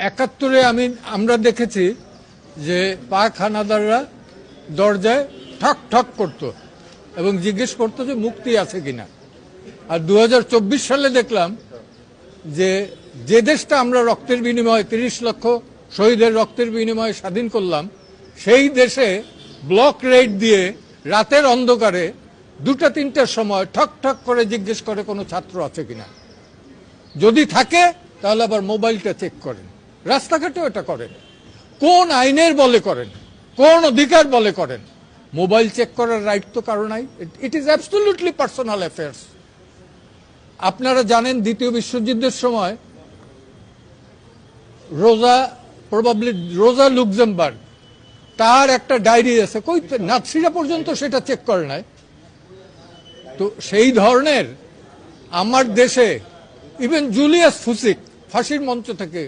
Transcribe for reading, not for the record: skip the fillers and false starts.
71-এ আমরা দেখেছি যে পাক হানাদাররা দরজায় ঠক ঠক করত এবং জিজ্ঞেস করতো যে মুক্তি আছে কিনা। আর 2024 সালে দেখলাম যে যে দেশটা আমরা রক্তের বিনিময়ে 30 লক্ষ শহীদের রক্তের বিনিময়ে স্বাধীন করলাম, সেই দেশে ব্লক রেড দিয়ে রাতের অন্ধকারে 2টা-3টার সময় ঠক ঠক করে জিজ্ঞেস করে কোনো ছাত্র আছে কিনা। যদি থাকে তাহলে আবার মোবাইলটা চেক করেন, রাস্তাঘাটেও এটা করেন। কোন আইনের বলে করেন, কোন অধিকার বলে করেন? মোবাইল চেক করার রাইট তো কারো নাই। It is absolutely personal affairs. আপনারা জানেন দ্বিতীয় বিশ্বযুদ্ধের সময় রোজা লুক্সেমবার্গ, তার একটা ডায়েরি আছে, কই নাৎসিরা পর্যন্ত সেটা চেক করে নাই। তো সেই ধরনের আমার দেশে ইভেন জুলিয়াস ফুসিক ফাঁসির মঞ্চ থেকে